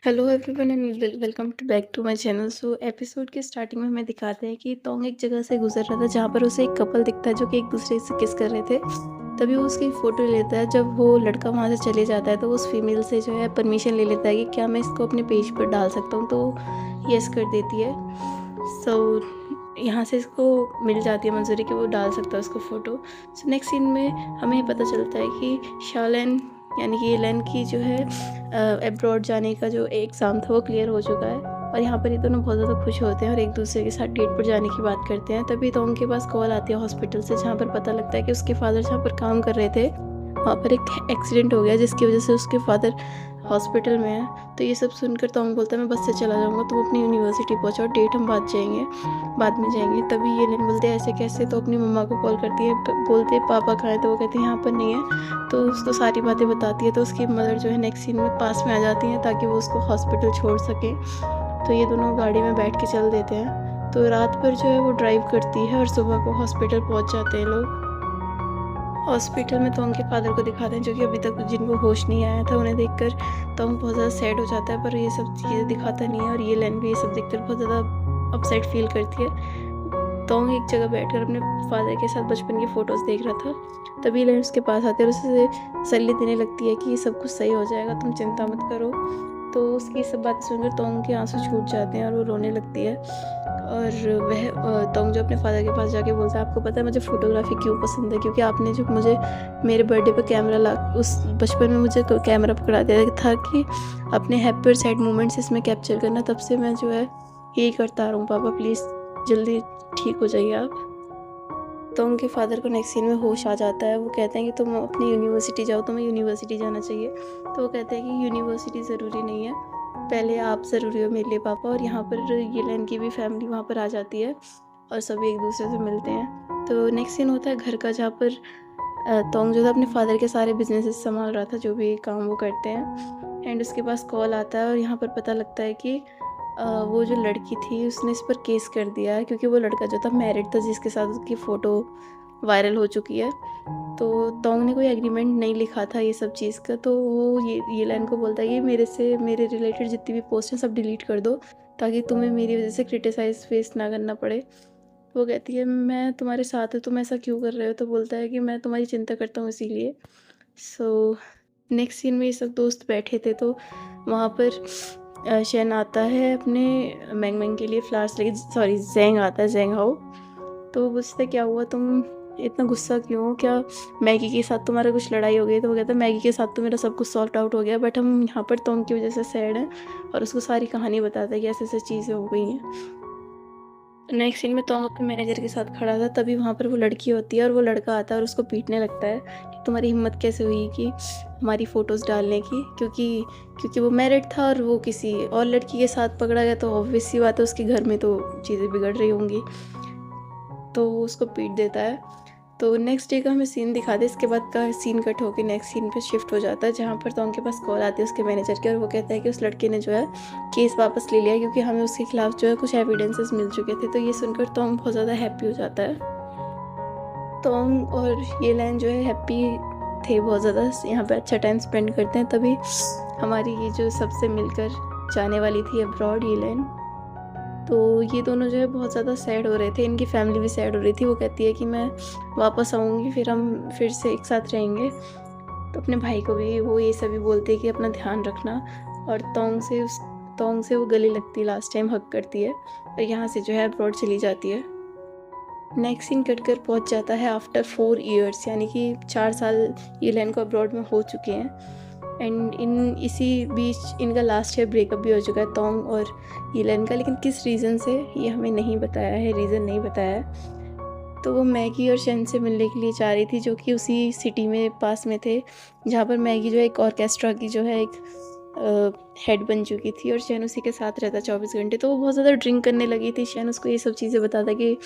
Hello everyone and welcome to back to my channel. So episode के starting में हमें दिखाते हैं कि तोंग एक जगह से गुजर रहा था जहाँ पर उसे एक कपल दिखता है जो कि एक दूसरे से किस कर रहे थे। तभी वो उसकी फ़ोटो ले लेता है। जब वो लड़का वहाँ से चले जाता है तो वो उस फीमेल से जो है परमिशन ले लेता है कि क्या मैं इसको अपने पेज पर डाल सकता हूँ, तो यस कर देती है। सो यहाँ से इसको मिल जाती है मंजूरी कि वो डाल सकता है उसको फ़ोटो। सो नेक्स्ट सीन में हमें पता चलता है कि शाओलिन यानी कि एलन की जो है अब्रॉड जाने का जो एग्ज़ाम था वो क्लियर हो चुका है। और यहाँ पर ये दोनों बहुत ज़्यादा खुश होते हैं और एक दूसरे के साथ डेट पर जाने की बात करते हैं। तभी तो उनके पास कॉल आती है हॉस्पिटल से, जहाँ पर पता लगता है कि उसके फादर जहाँ पर काम कर रहे थे वहाँ पर एक एक्सीडेंट हो गया जिसकी वजह से उसके फादर हॉस्पिटल में है। तो ये सब सुनकर तोंग बोलता है मैं बस से चला जाऊँगा, तुम अपनी यूनिवर्सिटी पहुँचाओ, डेट हम बाद में जाएंगे। तभी ये लेन बोलते हैं ऐसे कैसे, तो अपनी मम्मा को कॉल करती है, बोलते हैं पापा कहाँ है, तो वो कहती है यहाँ पर नहीं है। तो उसको सारी बातें बताती है। तो उसकी मदर जो है नेक्स्ट सीन में पास में आ जाती हैं ताकि वो उसको हॉस्पिटल छोड़ सके। तो ये दोनों गाड़ी में बैठ के चल देते हैं। तो रात भर जो है वो ड्राइव करती है और सुबह को हॉस्पिटल पहुँच जाते हैं लोग। हॉस्पिटल में तोंग के फादर को दिखाते हैं जो कि अभी तक जिनको होश नहीं आया था। उन्हें देखकर तोंग बहुत ज़्यादा सैड हो जाता है, पर ये सब चीज़ें दिखाता नहीं है। और ये लेन भी ये सब देखकर बहुत ज़्यादा अपसेट फील करती है। तोंग एक जगह बैठकर अपने फादर के साथ बचपन की फ़ोटोज़ देख रहा था। तभी लेन उसके पास आते हैं और उसे तसल्ली देने लगती है कि ये सब कुछ सही हो जाएगा, तुम चिंता मत करो। तो उसकी सब बातें सुनकर तोंग के आंसू छूट जाते हैं और वो रोने लगती है। और वह तोंग जो अपने फादर के पास जाके बोलता है आपको पता है मुझे फ़ोटोग्राफी क्यों पसंद है, क्योंकि आपने जो मुझे मेरे बर्थडे पे कैमरा ला उस बचपन में मुझे कैमरा पकड़ा दिया था कि अपने हैप्पी और सैड मोमेंट्स इसमें कैप्चर करना। तब से मैं जो है यही करता आ रहा हूँ। पापा प्लीज़ जल्दी ठीक हो जाइए आप। तो उनके फादर को नेक्स्ट सीन में होश आ जाता है। वो कहते हैं कि तुम अपनी यूनिवर्सिटी जाओ, तुम्हें यूनिवर्सिटी जाना चाहिए। तो वो कहते हैं कि यूनिवर्सिटी ज़रूरी नहीं है, पहले आप ज़रूरी हो मेरे लिए पापा। और यहाँ पर येलेन की भी फैमिली वहाँ पर आ जाती है और सभी एक दूसरे से मिलते हैं। तो नेक्स्ट सीन होता है घर का, जहाँ पर तोंग जो था अपने फादर के सारे बिजनेसेस संभाल रहा था, जो भी काम वो करते हैं। एंड उसके पास कॉल आता है और यहाँ पर पता लगता है कि वो जो लड़की थी उसने इस पर केस कर दिया है, क्योंकि वो लड़का जो था मैरिड था जिसके साथ उसकी फ़ोटो वायरल हो चुकी है। तो तोंग ने कोई एग्रीमेंट नहीं लिखा था ये सब चीज़ का। तो वो ये लाइन को बोलता है कि मेरे रिलेटेड जितनी भी पोस्ट हैं सब डिलीट कर दो, ताकि तुम्हें मेरी वजह से क्रिटिसाइज़ फेस ना करना पड़े। वो कहती है मैं तुम्हारे साथ हूँ, तुम ऐसा क्यों कर रहे हो? तो बोलता है कि मैं तुम्हारी चिंता करता हूँ इसीलिए। सो नेक्स्ट सीन में ये सब दोस्त बैठे थे। तो वहाँ पर शेन आता है अपने मैंग मैंग के लिए फ्लावर्स लेके, सॉरी ज़ैंग आता है, ज़ैंग हाओ। तो वो पूछता है क्या हुआ, तुम इतना गुस्सा क्यों हो, क्या मैगी के साथ तुम्हारा कुछ लड़ाई हो गई? तो वो कहता है मैगी के साथ तो मेरा सब कुछ सॉर्ट आउट हो गया, बट हम यहाँ पर तोंग की वजह से सैड हैं। और उसको सारी कहानी बताता है कि ऐसे ऐसे चीज़ें हो गई हैं। नेक्स्ट सीन में तोंग अपने मैनेजर के साथ खड़ा था। तभी वहाँ पर वो लड़की होती है और वो लड़का आता है और उसको पीटने लगता है कि तुम्हारी हिम्मत कैसे हुई कि हमारी फ़ोटोज़ डालने की, क्योंकि वो मैरिड था और वो किसी और लड़की के साथ पकड़ा गया। तो ऑब्वियस सी बात है उसके घर में तो चीज़ें बिगड़ रही होंगी। तो वो उसको पीट देता है। तो नेक्स्ट डे का हमें सीन दिखाते हैं। इसके बाद का सीन कट होकर नेक्स्ट सीन पे शिफ्ट हो जाता है, जहाँ पर तोंग के पास कॉल आती है उसके मैनेजर की, और वो कहता है कि उस लड़के ने जो है केस वापस ले लिया, क्योंकि हमें उसके खिलाफ जो है कुछ एविडेंसेस मिल चुके थे। तो ये सुनकर तोंग बहुत ज़्यादा हैप्पी हो जाता है। तोंग और ये लैन जो है हैप्पी थे बहुत ज़्यादा, यहाँ पे अच्छा टाइम स्पेंड करते हैं। तभी हमारी ये जो सबसे मिलकर जाने वाली थी अब्रॉड, ये लैन, तो ये दोनों जो है बहुत ज़्यादा सैड हो रहे थे। इनकी फैमिली भी सैड हो रही थी। वो कहती है कि मैं वापस आऊँगी, फिर हम फिर से एक साथ रहेंगे। तो अपने भाई को भी वो ये सभी बोलते हैं कि अपना ध्यान रखना। और तोंग से वो गले लगती है, लास्ट टाइम हग करती है और यहाँ से जो है अब्रॉड चली जाती है। नेक्स्ट सीन कट कर पहुँच जाता है आफ्टर 4 ईयर्स, यानी कि 4 साल ये लैन को अब्रॉड में हो चुके हैं। एंड इसी बीच इनका लास्ट ईयर ब्रेकअप भी हो चुका है, तोंग और यीलेन का। लेकिन किस रीज़न से ये हमें नहीं बताया है, रीज़न नहीं बताया है। तो वो मैगी और शेन से मिलने के लिए जा रही थी, जो कि उसी सिटी में पास में थे, जहाँ पर मैगी जो है एक ऑर्केस्ट्रा की जो है एक हेड बन चुकी थी और शेन उसी के साथ रहता 24 घंटे। तो वो बहुत ज़्यादा ड्रिंक करने लगी थी। शेन उसको ये सब चीज़ें बताता कि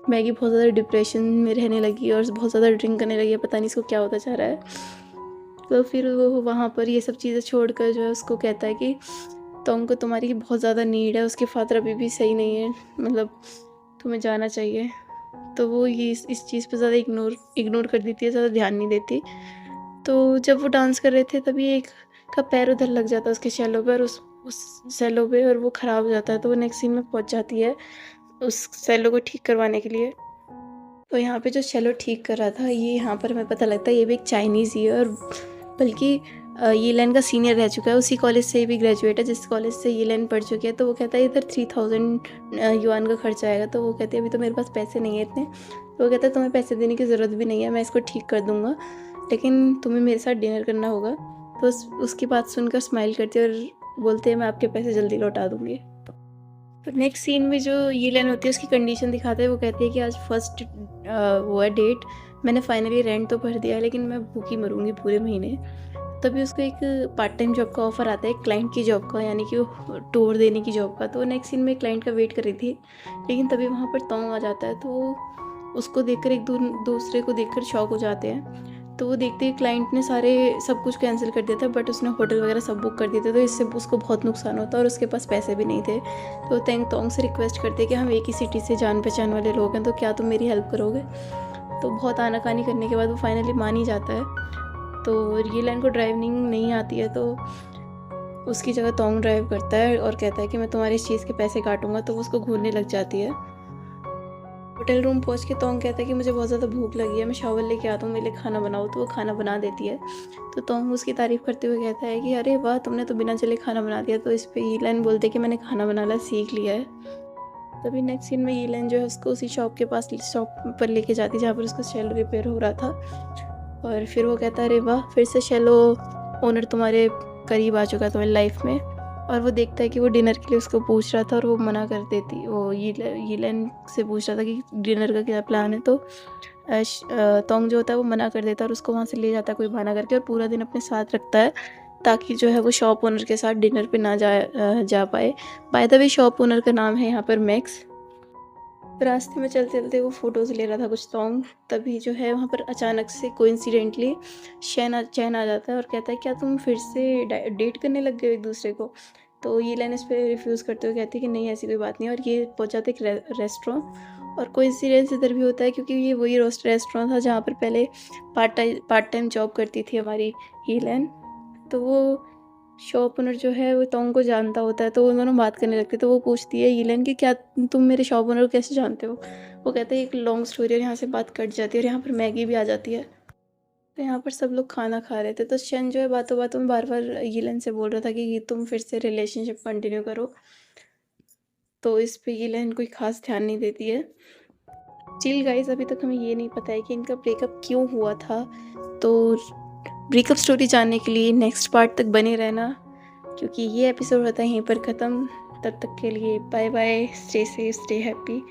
मैगी बहुत ज़्यादा डिप्रेशन में रहने लगी और बहुत ज़्यादा ड्रिंक करने लगी है, पता नहीं इसको क्या होता जा रहा है। तो फिर वो वहाँ पर ये सब चीज़ें छोड़कर जो है उसको कहता है कि तोंग को तुम्हारी बहुत ज़्यादा नीड है, उसके फादर अभी भी सही नहीं है, मतलब तुम्हें जाना चाहिए। तो वो ये इस चीज़ पे ज़्यादा इग्नोर कर देती है, ज़्यादा ध्यान नहीं देती। तो जब वो डांस कर रहे थे तभी एक का पैर उधर लग जाता है उसके शैलो पर। उस सेलो पे और वो ख़राब हो जाता है, तो वो नेक्स्ट सीन में पहुँच जाती है उस सेलो को ठीक करवाने के लिए। तो यहाँ पे जो सेलो ठीक कर रहा था, ये यहाँ पर हमें पता लगता है ये भी एक चाइनीज़ ही है, और बल्कि यीलेन का सीनियर रह चुका है, उसी कॉलेज से ये भी ग्रेजुएट है जिस कॉलेज से यीलेन पढ़ चुकी है। तो वो कहता है इधर 3000 युआन का खर्चा आएगा। तो वो कहती है अभी तो मेरे पास पैसे नहीं है इतने। तो वो कहता है तुम्हें पैसे देने की ज़रूरत भी नहीं है, मैं इसको ठीक कर दूँगा, लेकिन तुम्हें मेरे साथ डिनर करना होगा। तो उसकी बात सुनकर स्माइल करती है और बोलते हैं मैं आपके पैसे जल्दी लौटा दूँगी। तो नेक्स्ट सीन में जो यीलेन होती है उसकी कंडीशन दिखाते हैं। वो कहती है कि आज फर्स्ट वो है डेट, मैंने फाइनली रेंट तो भर दिया है, लेकिन मैं भूखी मरूंगी पूरे महीने। तभी उसको एक पार्ट टाइम जॉब का ऑफर आता है, क्लाइंट की जॉब का, यानी कि वो टूर देने की जॉब का। तो नेक्स्ट सीन में क्लाइंट का वेट कर रही थी, लेकिन तभी वहाँ पर तोंग आ जाता है। तो उसको देखकर एक दूसरे को देखकर शॉक हो जाते हैं। तो वो देखते ही क्लाइंट ने सारे सब कुछ कैंसिल कर दिया था, बट उसने होटल वगैरह सब बुक कर दिए थे, तो इससे उसको बहुत नुकसान होता और उसके पास पैसे भी नहीं थे। तो तेंग तोंग से रिक्वेस्ट करते कि हम एक ही सिटी से जान पहचान वाले लोग हैं, तो क्या तुम मेरी हेल्प करोगे। तो बहुत आनाकानी करने के बाद वो फाइनली मान ही जाता है। तो यीलेन को ड्राइविंग नहीं आती है, तो उसकी जगह तोंग ड्राइव करता है और कहता है कि मैं तुम्हारी इस चीज़ के पैसे काटूंगा। तो वो उसको घूरने लग जाती है। होटल रूम पहुंच के तोंग कहता है कि मुझे बहुत ज़्यादा भूख लगी है, मैं शॉवर लेके आता हूँ, मेरे लिए खाना बनाओ। तो वो खाना बना देती है। तो तोंग उसकी तारीफ़ करते हुए कहता है कि अरे वाह, तुमने तो बिना चले खाना बना दिया। तो इस पे यीलेन बोलते कि मैंने खाना बनाना सीख लिया है। तभी नेक्स्ट सीन में यीलेन जो है उसको उसी शॉप पर लेके जाती है जहाँ पर उसका शेलो रिपेयर हो रहा था। और फिर वो कहता है अरे वाह, फिर से शेलो ओनर तुम्हारे करीब आ चुका है तुम्हारी लाइफ में। और वो देखता है कि वो डिनर के लिए उसको पूछ रहा था और वो मना कर देती, वो यीलेन से पूछ रहा था कि डिनर का क्या प्लान है। तो तोंग जो होता है वो मना कर देता है और उसको वहाँ से ले जाता है कोई बहाना करके, और पूरा दिन अपने साथ रखता है ताकि जो है वो शॉप ओनर के साथ डिनर पे ना जा पाए। By the way shop owner का नाम है यहाँ पर मैक्स। तो रास्ते में चलते चलते वो फ़ोटोज़ ले रहा था कुछ तोंग, तभी जो है वहाँ पर अचानक से कोइंसिडेंटली चैन आ जाता है और कहता है क्या तुम फिर से डेट करने लग गए हो एक दूसरे को। तो यीलेन इस पे रिफ्यूज़ करते हुए कहती है कि नहीं, ऐसी कोई बात नहीं है। और ये पहुँच जाते एक रेस्टोरेंट, और कोइंसिडेंस इधर भी होता है क्योंकि ये वही रेस्टोरेंट था जहाँ पर पहले पार्ट टाइम जॉब करती थी हमारी यीलेन। तो वो शॉप ओनर जो है वो तोंग को जानता होता है, तो वो दोनों बात करने लगते हैं। तो वो पूछती है यीलेन कि क्या तुम मेरे शॉप ओनर को कैसे जानते हो। वो कहते हैं एक लॉन्ग स्टोरी, और यहाँ से बात कट जाती है और यहाँ पर मैगी भी आ जाती है। तो यहाँ पर सब लोग खाना खा रहे थे, तो शन जो है बातों बातों में बार बार यीलेन से बोल रहा था कि तुम फिर से रिलेशनशिप कंटिन्यू करो। तो इस पे यीलेन कोई खास ध्यान नहीं देती है। चिल गाइस, अभी तक हमें ये नहीं पता है कि इनका ब्रेकअप क्यों हुआ था। तो ब्रेकअप स्टोरी जानने के लिए नेक्स्ट पार्ट तक बने रहना, क्योंकि ये एपिसोड होता है यहीं पर ख़त्म। तब तक के लिए bye bye, stay safe, stay happy.